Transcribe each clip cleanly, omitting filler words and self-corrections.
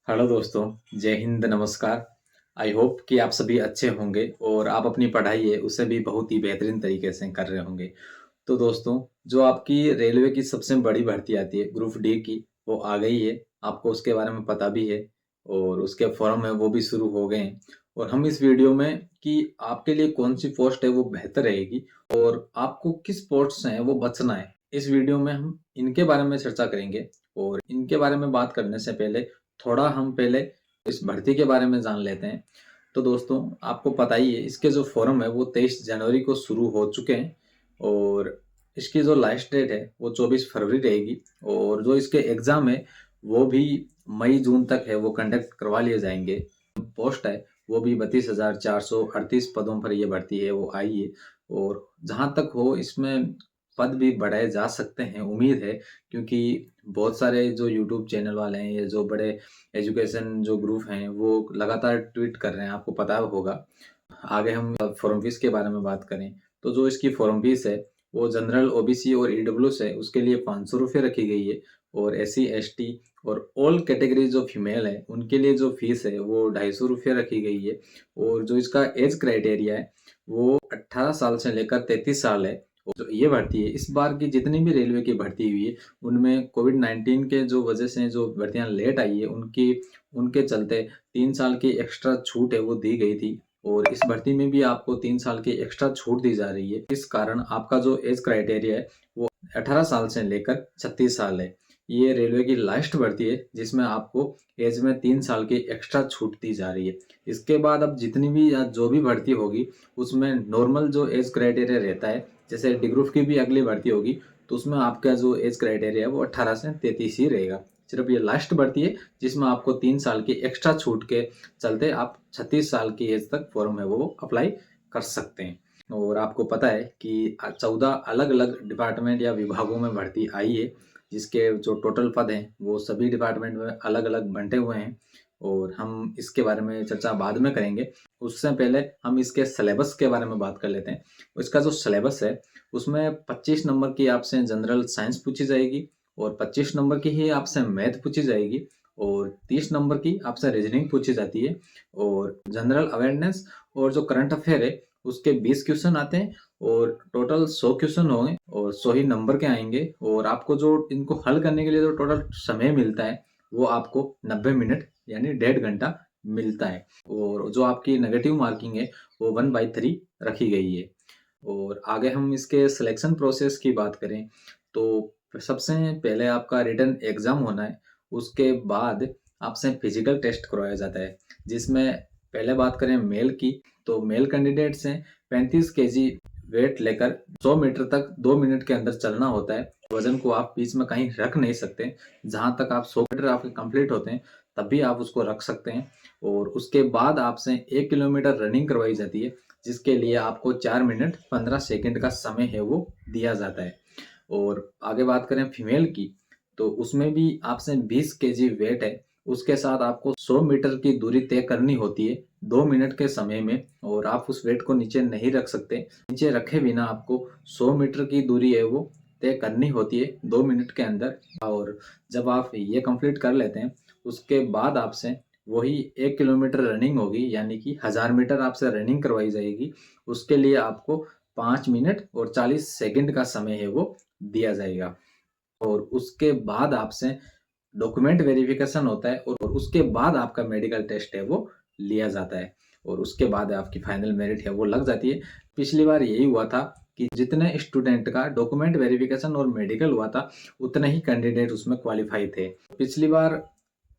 Hello दोस्तों, जय हिंद, नमस्कार। आई होप कि आप सभी अच्छे होंगे और आप अपनी पढ़ाई है उसे भी बहुत ही बेहतरीन तरीके से कर रहे होंगे। तो दोस्तों, जो आपकी रेलवे की सबसे बड़ी भर्ती आती है ग्रुप डी की, वो आ गई है। आपको उसके बारे में पता भी है और उसके फॉर्म है वो भी शुरू हो गए हैं। और हम इस वीडियो में कि आपके लिए कौन सी पोस्ट है वो बेहतर रहेगी और आपको किस पोस्ट से है वो बचना है। इस वीडियो में हम इनके बारे में चर्चा करेंगे। और इनके बारे में बात करने से पहले थोड़ा हम पहले इस भर्ती के बारे में जान लेते हैं। तो दोस्तों, आपको पता ही है इसके जो फॉर्म है वो 23 जनवरी को शुरू हो चुके हैं और इसकी जो लास्ट डेट है वो 24 फरवरी रहेगी। और जो इसके एग्ज़ाम है वो भी मई जून तक है, वो कंडक्ट करवा लिए जाएंगे। पोस्ट है वो भी 32,438 पदों पर ये भर्ती है वो आई है। और जहाँ तक हो इसमें पद भी बढ़ाए जा सकते हैं, उम्मीद है। क्योंकि बहुत सारे जो यूट्यूब चैनल वाले हैं या जो बड़े एजुकेशन जो ग्रुप हैं वो लगातार ट्वीट कर रहे हैं, आपको पता होगा। आगे हम फॉर्म फीस के बारे में बात करें तो जो इसकी फॉर्म फीस है वो जनरल, ओबीसी और ईडब्ल्यूएस है उसके लिए 500 रुपये रखी गई है। और एससी, एसटी और ऑल कैटेगरी जो फीमेल है उनके लिए जो फीस है वो 250 रुपये रखी गई है। और जो इसका एज क्राइटेरिया है वो 18 साल से लेकर 33 साल है। और जो ये भर्ती है, इस बार की जितनी भी रेलवे की भर्ती हुई है उनमें कोविड-19 के जो वजह से जो भर्तियां लेट आई है उनके चलते 3 साल की एक्स्ट्रा छूट है वो दी गई थी। और इस भर्ती में भी आपको 3 साल की एक्स्ट्रा छूट दी जा रही है। इस कारण आपका जो एज क्राइटेरिया है वो 18 साल से लेकर 36 साल है। ये रेलवे की लास्ट भर्ती है जिसमें आपको एज में 3 साल की एक्स्ट्रा छूट दी जा रही है। इसके बाद अब जितनी भी या जो भी भर्ती होगी उसमें नॉर्मल जो एज क्राइटेरिया रहता है, जैसे डी ग्रुप की भी अगली भर्ती होगी तो उसमें आपका जो एज क्राइटेरिया है वो 18 से 33 ही रहेगा। सिर्फ ये लास्ट भर्ती है जिसमें आपको 3 साल की एक्स्ट्रा छूट के चलते आप 36 साल की एज तक फॉर्म है वो अप्लाई कर सकते हैं। और आपको पता है कि 14 अलग अलग डिपार्टमेंट या विभागों में भर्ती आई है, जिसके जो टोटल पद हैं वो सभी डिपार्टमेंट में अलग अलग बंटे हुए हैं। और हम इसके बारे में चर्चा बाद में करेंगे। उससे पहले हम इसके सिलेबस के बारे में बात कर लेते हैं। इसका जो सिलेबस है उसमें 25 नंबर की आपसे जनरल साइंस पूछी जाएगी और 25 नंबर की ही आपसे मैथ पूछी जाएगी और 30 नंबर की आपसे रीजनिंग पूछी जाती है। और जनरल अवेयरनेस और जो करंट अफेयर है उसके 20 क्वेश्चन आते हैं और टोटल 100 क्वेश्चन होंगे और 100 ही नंबर के आएंगे। और आपको जो इनको हल करने के लिए जो टोटल समय मिलता है वो आपको 90 मिनट यानी 1.5 घंटा मिलता है। और जो आपकी नेगेटिव मार्किंग है वो 1/3 रखी गई है। और आगे हम इसके सिलेक्शन प्रोसेस की बात करें तो सबसे पहले आपका रिटन एग्जाम होना है। उसके बाद आपसे फिजिकल टेस्ट करवाया जाता है, जिसमें पहले बात करें मेल की तो मेल कैंडिडेट से 35 केजी वेट लेकर 100 मीटर तक 2 मिनट के अंदर चलना होता है। वजन को आप बीच में कहीं रख नहीं सकते। जहां तक आप 100 मीटर आपके कंप्लीट होते हैं तभी आप उसको रख सकते हैं। और उसके बाद आपसे 1 किलोमीटर रनिंग करवाई जाती है, जिसके लिए आपको 4 मिनट 15 सेकंड का समय है वो दिया जाता है। और आगे बात करें फीमेल की तो उसमें भी आपसे 20 केजी वेट है, उसके साथ आपको 100 मीटर की दूरी तय करनी होती है 2 मिनट के समय में। और आप उस वेट को नीचे नहीं रख सकते। नीचे रखे बिना आपको 100 मीटर की दूरी है वो तय करनी होती है 2 मिनट के अंदर। और जब आप ये कंप्लीट कर लेते हैं उसके बाद आपसे वही 1 किलोमीटर रनिंग होगी, यानी कि 1000 मीटर आपसे रनिंग करवाई जाएगी। उसके लिए आपको 5 मिनट और 40 सेकंड का समय है वो दिया जाएगा। और उसके बाद आपसे डॉक्यूमेंट वेरिफिकेशन होता है और उसके बाद आपका मेडिकल टेस्ट है वो लिया जाता है। और उसके बाद आपकी फाइनल मेरिट है वो लग जाती है। पिछली बार यही हुआ था कि जितने स्टूडेंट का डॉक्यूमेंट वेरिफिकेशन और मेडिकल हुआ था उतने ही कैंडिडेट उसमें क्वालिफाई थे। पिछली बार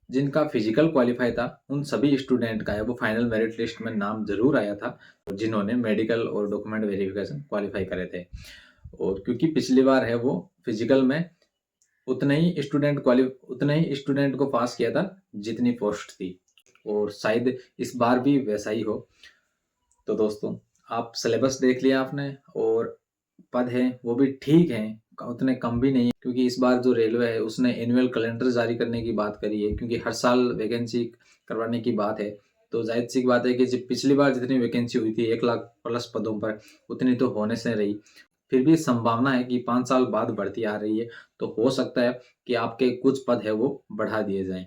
जिनका फिजिकल क्वालिफाई था उन सभी स्टूडेंट का है वो फाइनल मेरिट लिस्ट में नाम जरूर आया था, जिन्होंने मेडिकल और डॉक्यूमेंट वेरिफिकेशन क्वालिफाई करे थे। और क्योंकि पिछली बार है वो फिजिकल में उतने ही स्टूडेंट को पास किया था जितनी पोस्ट थी। और शायद इस बार भी वैसा ही हो। तो दोस्तों, आप सिलेबस देख लिया आपने और पद हैं वो भी ठीक हैं, उतने कम भी नहीं है। क्योंकि इस बार जो रेलवे है उसने एनुअल कैलेंडर जारी करने की बात करी है, क्योंकि हर साल वैकेंसी करवाने की बात है। तो जाहिर सी बात है कि जब पिछली बार जितनी वैकेंसी हुई थी 1 लाख प्लस पदों पर, उतनी तो होने से रही। फिर भी संभावना है कि 5 साल बाद भर्ती आ रही है तो हो सकता है कि आपके कुछ पद है वो बढ़ा दिए जाएं।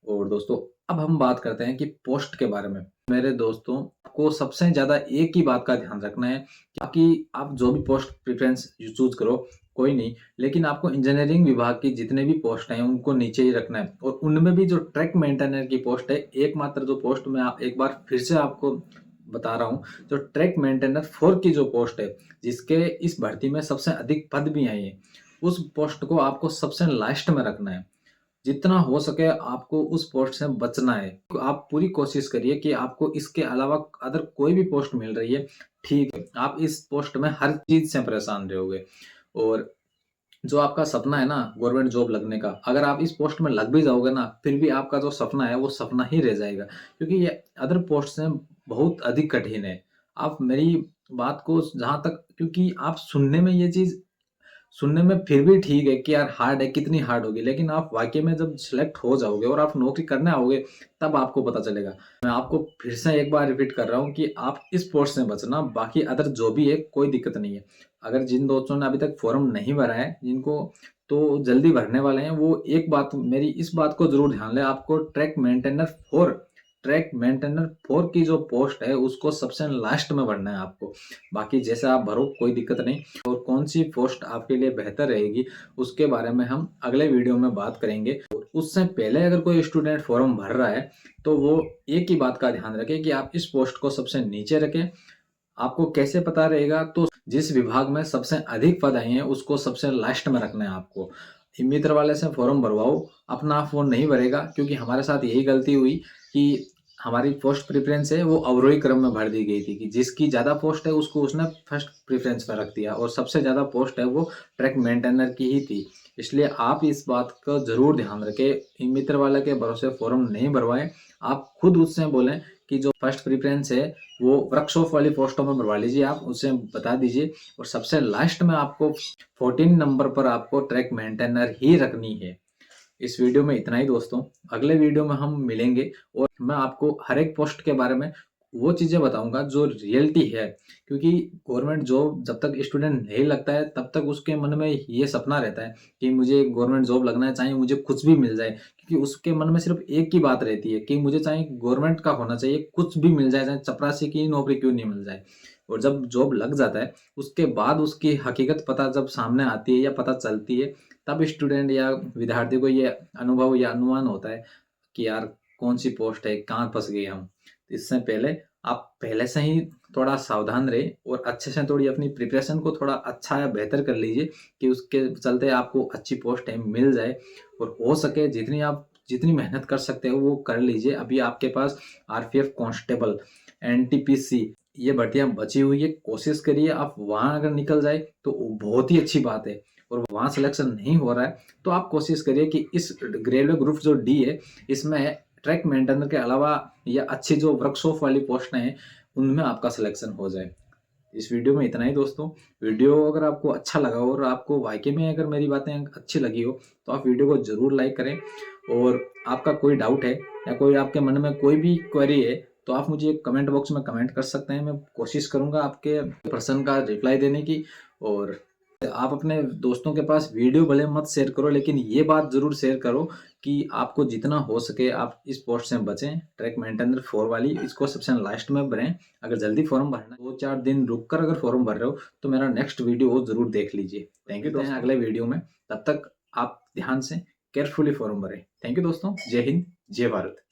और दोस्तों अब हम बात करते हैं कि पोस्ट के बारे में। मेरे दोस्तों, आपको सबसे ज़्यादा एक ही बात का ध्यान रखना है कि आप जो भी पोस्ट प्रेफ़रेंस चूज़ करो, कोई नहीं, लेकिन आपको इंजीनियरिंग विभाग की जितने भी पोस्ट हैं, उनको नीचे ही रखना है और उनमें भी जो ट्रैक मेंटेनर की पोस्ट है, एकमात्र जो पोस्ट मैं एक बार फिर से आपको बता रहा हूँ, जो ट्रैक मेंटेनर 4 की जो पोस्ट है, जिसके इस भर्ती में सबसे अधिक पद भी आए हैं, उस पोस्ट को आपको सबसे लास्ट में रखना है। जितना हो सके आपको उस पोस्ट से बचना है। तो आप पूरी कोशिश करिए कि आपको इसके अलावा अगर कोई भी पोस्ट मिल रही है, ठीक है, आप इस पोस्ट में हर चीज़ से परेशान रहोगे और जो आपका सपना है ना गवर्नमेंट जॉब लगने का, अगर आप इस पोस्ट में लग भी जाओगे ना, फिर भी आपका जो सपना है वो सपना ही रह जाएगा क्योंकि ये अदर पोस्ट से बहुत अधिक कठिन है। आप मेरी बात को जहाँ तक क्योंकि आप सुनने में फिर भी ठीक है कि यार हार्ड है, कितनी हार्ड होगी, लेकिन आप वाक़ई में जब सिलेक्ट हो जाओगे और आप नौकरी करने आओगे, तब आपको पता चलेगा। मैं आपको फिर से एक बार रिपीट कर रहा हूँ कि आप इस पोस्ट से बचना, बाकी अदर जो भी है, कोई दिक्कत नहीं है। अगर जिन दोस्तों ने अभी तक फॉर्म नहीं भरा है, जिनको तो जल्दी भरने वाले हैं, वो एक बात मेरी इस बात को ज़रूर ध्यान लें, आपको ट्रैक मेंटेनर 4 की जो पोस्ट है, उसको सबसे लास्ट में भरना है आपको। बाकी जैसे आप भरो, कोई दिक्कत नहीं। और कौन-सी पोस्ट आपके लिए बेहतर रहेगी, उसके बारे में हम अगले वीडियो में बात करेंगे। और उससे पहले अगर कोई स्टूडेंट फॉर्म भर रहा है, तो वो एक ही बात का ध्यान रखें कि आप इस पोस्ट को सबसे नीचे रखें। आपको कैसे पता रहेगा? तो जिस विभाग में सबसे अधिक पद आए हैं, उसको सबसे लास्ट में रखना है आपको। मित्र वाले से फॉर्म भरवाओ, अपना आप वो नहीं भरेगा क्योंकि हमारे साथ यही गलती हुई कि हमारी पोस्ट प्रेफ़रेंस है, वो अवरोही क्रम में भर दी गई थी कि जिसकी ज़्यादा पोस्ट है, उसको उसने फर्स्ट प्रेफ़रेंस पे रख दिया और सबसे ज़्यादा पोस्ट है, वो ट्रैक मेंटेनर की ही थी। इसलिए आप इस बात का ज़रूर ध्यान रखें, मित्र वाले के भरोसे फॉर्म नहीं भरवाएँ। आप खुद उससे बोलें कि जो फर्स्ट प्रेफ़रेंस है, वो वर्कशॉप वाली पोस्टों में भरवा लीजिए आप, उससे बता दीजिए और सबसे लास्ट में आपको 14 नंबर पर आपको ट्रैक मेंटेनर ही रखनी है। इस वीडियो में इतना ही दोस्तों, अगले वीडियो में हम मिलेंगे और मैं आपको हर एक पोस्ट के बारे में वो चीज़ें बताऊँगा जो रियलिटी है। क्योंकि गवर्नमेंट जॉब जब तक स्टूडेंट नहीं लगता है, तब तक उसके मन में ये सपना रहता है कि मुझे गवर्नमेंट जॉब लगना है, चाहे मुझे कुछ भी मिल जाए। क्योंकि उसके मन में सिर्फ़ एक ही बात रहती है कि मुझे चाहे गवर्नमेंट का होना चाहिए, कुछ भी मिल जाए, चाहे चपरासी की नौकरी क्यों नहीं मिल जाए। और जब जॉब लग जाता है, उसके बाद उसकी हकीकत पता जब सामने आती है या पता चलती है, तब स्टूडेंट या विद्यार्थी को ये अनुभव या अनुमान होता है कि यार कौन-सी पोस्ट है, कहाँ फँस गए हम। तो इससे पहले आप पहले से ही थोड़ा सावधान रहें और अच्छे से थोड़ी अपनी प्रिपरेशन को थोड़ा अच्छा या बेहतर कर लीजिए कि उसके चलते आपको अच्छी पोस्टें मिल जाए और हो सके जितनी मेहनत कर सकते हो वो कर लीजिए। अभी आपके पास आरपीएफ कांस्टेबल, एनटीपीसी ये भर्तियाँ बची हुई है, कोशिश करिए आप वहाँ अगर निकल जाए तो बहुत ही अच्छी बात है। और वहाँ सिलेक्शन नहीं हो रहा है, तो आप कोशिश करिए कि इस रेलवे ग्रुप जो डी है, इसमें ट्रैक मेंटेनर के अलावा या अच्छी जो वर्कशॉप वाली पोस्टें हैं, उनमें आपका सिलेक्शन हो जाए। इस वीडियो में इतना ही दोस्तों। वीडियो अगर आपको अच्छा लगा हो और आपको वाक़ई में अगर मेरी बातें अच्छी लगी हो, तो आप वीडियो को ज़रूर लाइक करें और आपका कोई डाउट है या कोई आपके मन में कोई भी क्वेरी है, तो आप मुझे कमेंट बॉक्स में कमेंट कर सकते हैं। मैं कोशिश करूँगा आपके प्रश्न का रिप्लाई देने की और आप अपने दोस्तों के पास वीडियो भले मत शेयर करो, लेकिन ये बात ज़रूर शेयर करो कि आपको जितना हो सके आप इस पोस्ट से बचें। ट्रैक मेंटेनर 4 वाली इसको सबसे लास्ट में भरें। अगर जल्दी फॉर्म भरना है, 2-4 दिन रुक कर अगर फॉर्म भर रहे हो, तो मेरा नेक्स्ट वीडियो वो ज़रूर देख लीजिए। थैंक यू दोस्तों, अगले वीडियो में। तब तक आप ध्यान से केयरफुली फॉर्म भरें। थैंक यू दोस्तों। जय हिंद, जय भारत।